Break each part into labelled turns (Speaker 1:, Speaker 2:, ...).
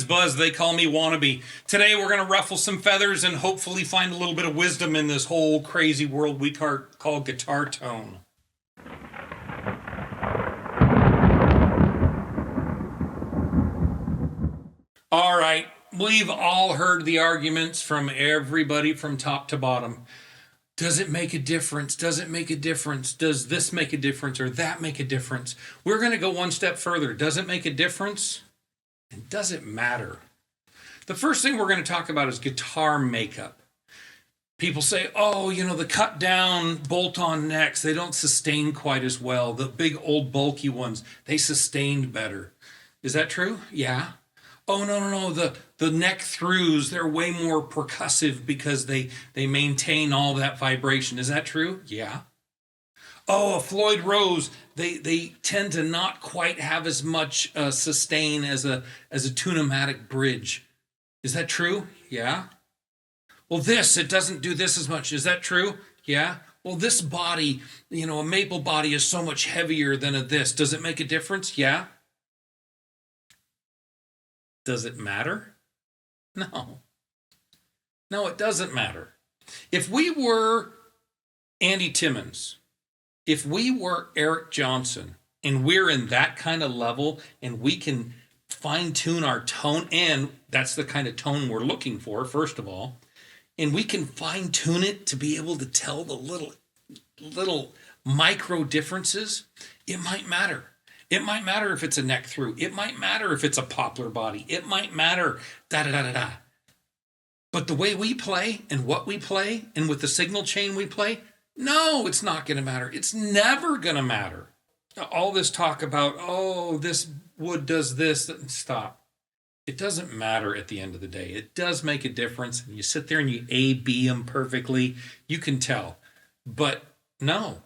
Speaker 1: name's Buzz. They call me Wannabe. Today we're going to ruffle some feathers and hopefully find a little bit of wisdom in this whole crazy world we call guitar tone. All right, we've all heard the arguments from everybody from top to bottom. Does it make a difference? Does it make a difference? Does this make a difference or that make a difference? We're going to go one step further. Does it make a difference? And does it matter? The first thing we're going to talk about is guitar makeup. People say, oh, the cut down bolt-on necks, they don't sustain quite as well. The big old bulky ones, they sustained better. Is that true? Yeah. Oh, no. The neck throughs, they're way more percussive because they maintain all that vibration. Is that true? Yeah. Oh, a Floyd Rose, they tend to not quite have as much sustain as a Tune-o-matic bridge. Is that true? Yeah. Well, it doesn't do this as much. Is that true? Yeah. Well, this body, a maple body is so much heavier than a this. Does it make a difference? Yeah. Does it matter? No. No, it doesn't matter. If we were Andy Timmons, if we were Eric Johnson, and we're in that kind of level, and we can fine-tune our tone, and that's the kind of tone we're looking for, first of all, and we can fine-tune it to be able to tell the little micro differences, it might matter. It might matter if it's a neck through. It might matter if it's a poplar body. It might matter, da-da-da-da-da. But the way we play and what we play and with the signal chain we play, no, it's not going to matter. It's never going to matter. All this talk about, oh, this wood does this, stop. It doesn't matter at the end of the day. It does make a difference. You sit there and you A-B them perfectly. You can tell. But no.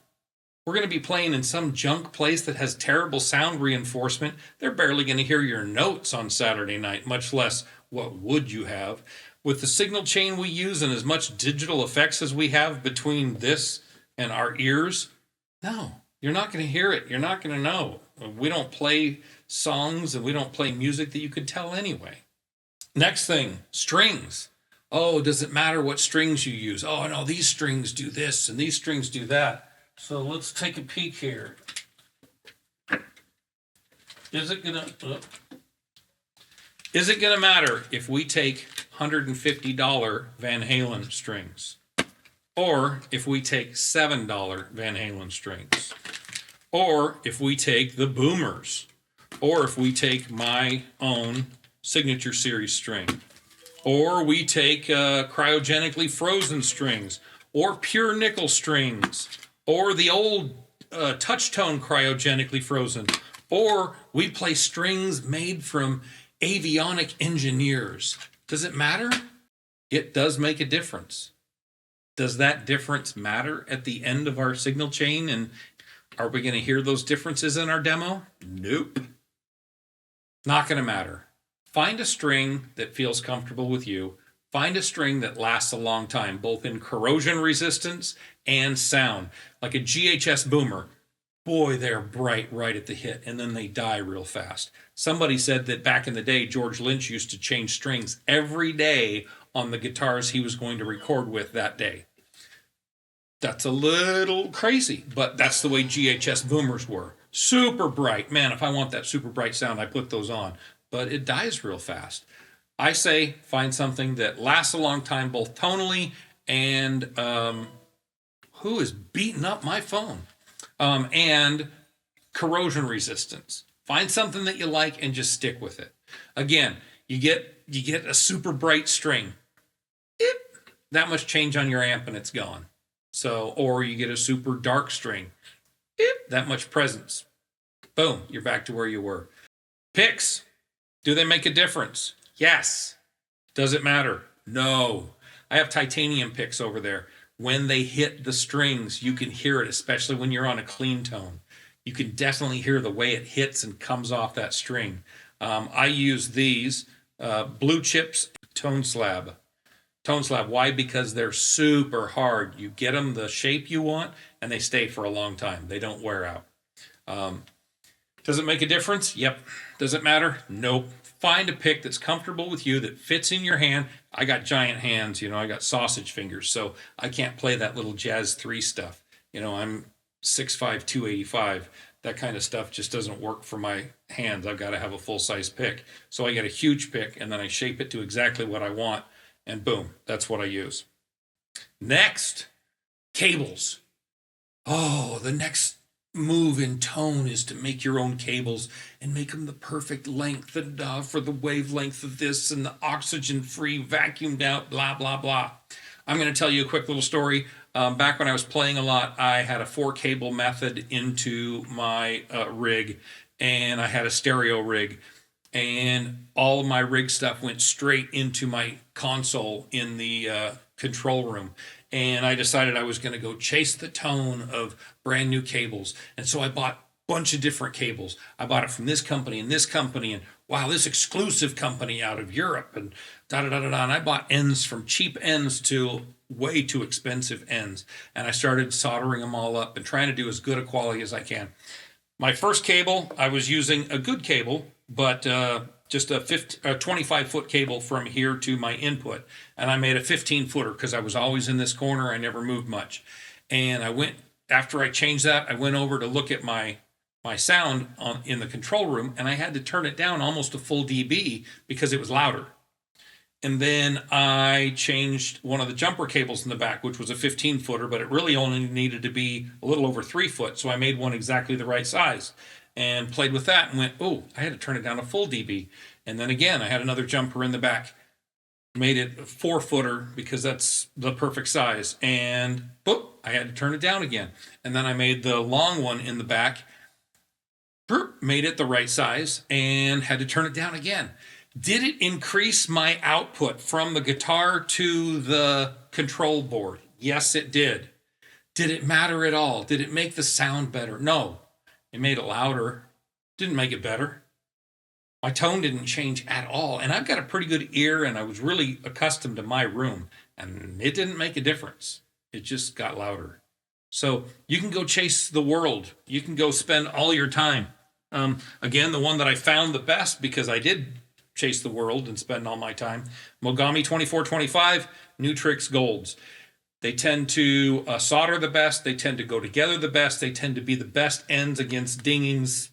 Speaker 1: We're going to be playing in some junk place that has terrible sound reinforcement. They're barely going to hear your notes on Saturday night, much less what wood you have. With the signal chain we use and as much digital effects as we have between this and our ears, no, you're not going to hear it. You're not going to know. We don't play songs and we don't play music that you could tell anyway. Next thing, strings. Oh, does it matter what strings you use? Oh, no, these strings do this and these strings do that. So let's take a peek here. Is it gonna matter if we take $150 Van Halen strings? Or if we take $7 Van Halen strings? Or if we take the Boomers? Or if we take my own Signature Series string? Or we take cryogenically frozen strings? Or pure nickel strings? Or the old touch-tone cryogenically frozen. Or we play strings made from avionic engineers. Does it matter? It does make a difference. Does that difference matter at the end of our signal chain? And are we going to hear those differences in our demo? Nope. Not going to matter. Find a string that feels comfortable with you. Find a string that lasts a long time, both in corrosion resistance and sound. Like a GHS Boomer. Boy, they're bright right at the hit, and then they die real fast. Somebody said that back in the day, George Lynch used to change strings every day on the guitars he was going to record with that day. That's a little crazy, but that's the way GHS Boomers were. Super bright. Man, if I want that super bright sound, I put those on. But it dies real fast. I say find something that lasts a long time, both tonally and who is beating up my phone? And corrosion resistance. Find something that you like and just stick with it. Again, you get a super bright string. That much change on your amp and it's gone. So, or you get a super dark string. That much presence. Boom, you're back to where you were. Picks. Do they make a difference? Yes. Does it matter? No. I have titanium picks over there. When they hit the strings, you can hear it, especially when you're on a clean tone. You can definitely hear the way it hits and comes off that string. I use these Blue Chips Tone Slab. Tone Slab. Why? Because they're super hard. You get them the shape you want, and they stay for a long time. They don't wear out. Does it make a difference? Yep. Does it matter? Nope. find a pick that's comfortable with you, that fits in your hand. I got giant hands, I got sausage fingers, so I can't play that little Jazz 3 stuff. I'm 6'5", 285. That kind of stuff just doesn't work for my hands. I've got to have a full-size pick. So I get a huge pick, and then I shape it to exactly what I want, and boom, that's what I use. Next, cables. Oh, the next move in tone is to make your own cables and make them the perfect length and for the wavelength of this and the oxygen-free, vacuumed out, blah, blah, blah. I'm going to tell you a quick little story. Back when I was playing a lot, I had a 4-cable method into my rig, and I had a stereo rig, and all of my rig stuff went straight into my console in the control room. And I decided I was going to go chase the tone of brand new cables. And so I bought a bunch of different cables. I bought it from this company and this company, and wow, this exclusive company out of Europe, and da-da-da-da-da. And I bought ends from cheap ends to way too expensive ends. And I started soldering them all up and trying to do as good a quality as I can. My first cable, I was using a good cable, but just a 25-foot cable from here to my input. And I made a 15-footer because I was always in this corner. I never moved much. And after I changed that, I went over to look at my sound in the control room, and I had to turn it down almost a full dB because it was louder. And then I changed one of the jumper cables in the back, which was a 15-footer, but it really only needed to be a little over 3 foot. So I made one exactly the right size and played with that and went, oh, I had to turn it down a full dB. And then again, I had another jumper in the back, made it a 4-footer because that's the perfect size. And boop, I had to turn it down again. And then I made the long one in the back, made it the right size, and had to turn it down again. Did it increase my output from the guitar to the control board? Yes, it did. Did it matter at all? Did it make the sound better? No. It made it louder. Didn't make it better. My tone didn't change at all. And I've got a pretty good ear, and I was really accustomed to my room, and it didn't make a difference. It just got louder. So you can go chase the world. You can go spend all your time. Again, the one that I found the best, because I did chase the world and spend all my time, Mogami 2425, Nutrix Golds. They tend to solder the best. They tend to go together the best. They tend to be the best ends against dingings,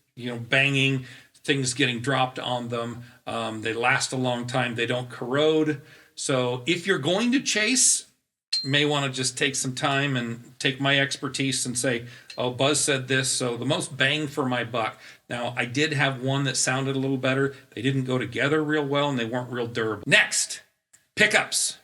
Speaker 1: banging, things getting dropped on them. They last a long time. They don't corrode. So if you're going to chase, may want to just take some time and take my expertise and say, oh, Buzz said this, so the most bang for my buck. Now, I did have one that sounded a little better. They didn't go together real well, and they weren't real durable. Next, pickups.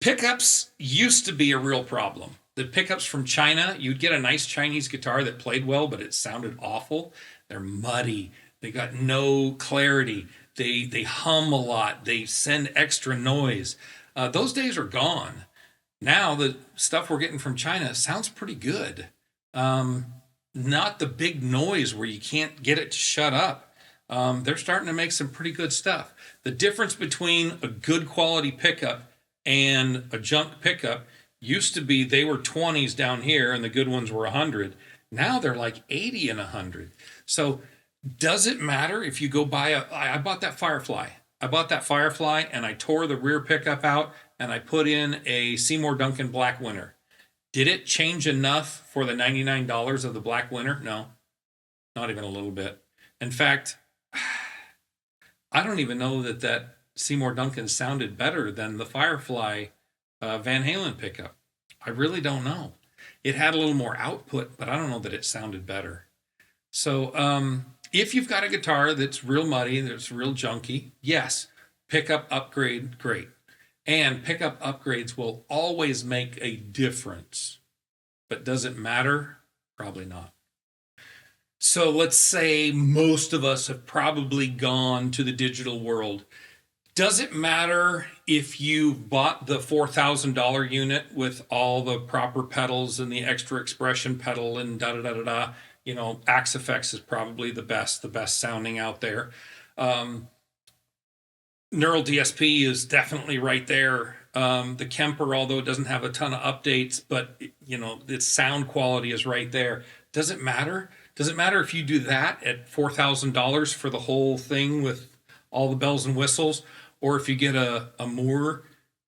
Speaker 1: Pickups used to be a real problem. The pickups from China, you'd get a nice Chinese guitar that played well, but it sounded awful. They're muddy. They got no clarity. They hum a lot. They send extra noise. Those days are gone. Now the stuff we're getting from China sounds pretty good. Not the big noise where you can't get it to shut up. They're starting to make some pretty good stuff. The difference between a good quality pickup and a junk pickup used to be they were 20s down here and the good ones were 100. Now they're like 80 and 100. So does it matter if you go buy I bought that Firefly. And I tore the rear pickup out and I put in a Seymour Duncan Black Winter. Did it change enough for the $99 of the Black Winter? No, not even a little bit. In fact, I don't even know that Seymour Duncan sounded better than the Firefly Van Halen pickup. I really don't know. It had a little more output, but I don't know that it sounded better. So if you've got a guitar that's real muddy, that's real junky, yes, pickup upgrade, great. And pickup upgrades will always make a difference. But does it matter? Probably not. So let's say most of us have probably gone to the digital world. Does it matter if you bought the $4,000 unit with all the proper pedals and the extra expression pedal and da-da-da-da-da? Axe Effects is probably the best sounding out there. Neural DSP is definitely right there. The Kemper, although it doesn't have a ton of updates, but its sound quality is right there. Does it matter? Does it matter if you do that at $4,000 for the whole thing with all the bells and whistles. Or if you get a Moore,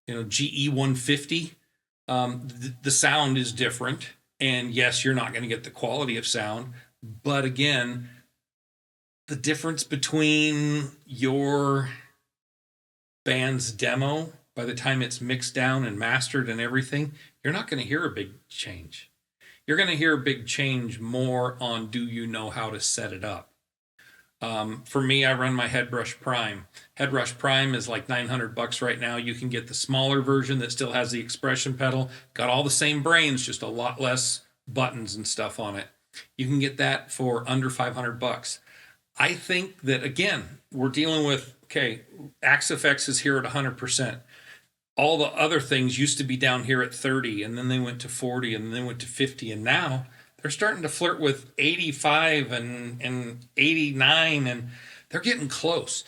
Speaker 1: GE 150, the sound is different. And yes, you're not going to get the quality of sound. But again, the difference between your band's demo, by the time it's mixed down and mastered and everything, you're not going to hear a big change. You're going to hear a big change more on, do you know how to set it up? For me, I run my Headrush Prime. Headrush Prime is like $900 right now. You can get the smaller version that still has the expression pedal, got all the same brains, just a lot less buttons and stuff on it. You can get that for under $500. I think that, again, we're dealing with, okay, Axe-Fx is here at 100%. All the other things used to be down here at 30, and then they went to 40, and then they went to 50, and now they're starting to flirt with 85 and 89, and they're getting close.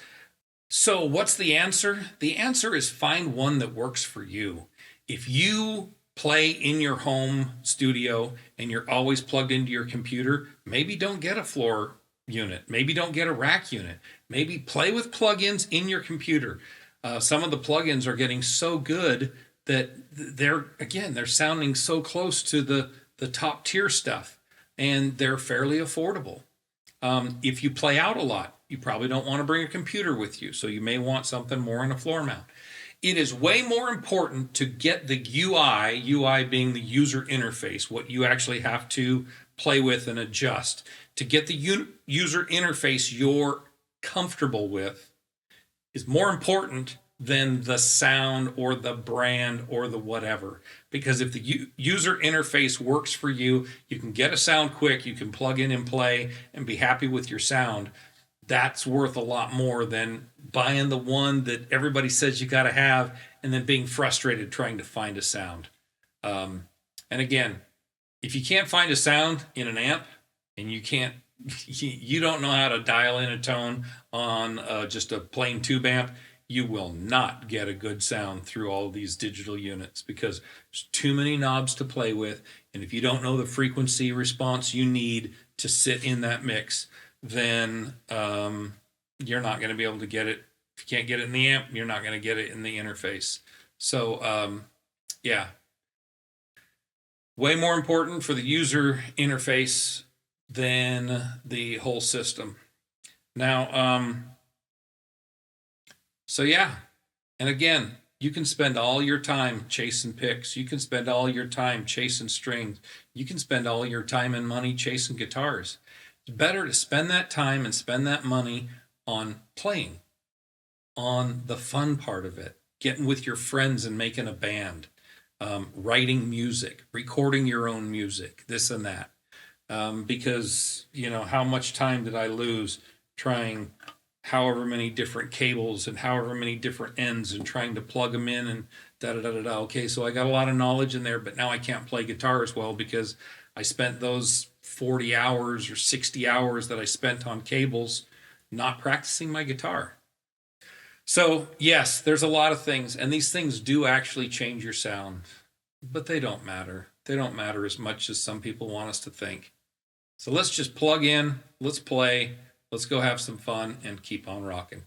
Speaker 1: So what's the answer? The answer is find one that works for you. If you play in your home studio and you're always plugged into your computer, maybe don't get a floor unit. Maybe don't get a rack unit. Maybe play with plugins in your computer. Some of the plugins are getting so good that they're sounding so close to the top tier stuff, and they're fairly affordable. If you play out a lot, you probably don't want to bring a computer with you, so you may want something more in a floor mount. It is way more important to get the UI being the user interface, what you actually have to play with and adjust. To get the user interface you're comfortable with is more important than the sound or the brand or the whatever. Because if the user interface works for you, you can get a sound quick, you can plug in and play and be happy with your sound. That's worth a lot more than buying the one that everybody says you got to have and then being frustrated trying to find a sound. And again, if you can't find a sound in an amp and you don't know how to dial in a tone on just a plain tube amp, you will not get a good sound through all these digital units because there's too many knobs to play with. And if you don't know the frequency response you need to sit in that mix, then you're not going to be able to get it. If you can't get it in the amp, you're not going to get it in the interface. So, yeah. Way more important for the user interface than the whole system. Now, so yeah. And again, you can spend all your time chasing picks. You can spend all your time chasing strings. You can spend all your time and money chasing guitars. It's better to spend that time and spend that money on playing, on the fun part of it, getting with your friends and making a band, writing music, recording your own music, this and that. Because, how much time did I lose trying however many different cables and however many different ends and trying to plug them in and da-da-da-da-da. Okay, so I got a lot of knowledge in there, but now I can't play guitar as well because I spent those 40 hours or 60 hours that I spent on cables not practicing my guitar. So, yes, there's a lot of things, and these things do actually change your sound, but they don't matter. They don't matter as much as some people want us to think. So let's just plug in, let's play, let's go have some fun, and keep on rocking.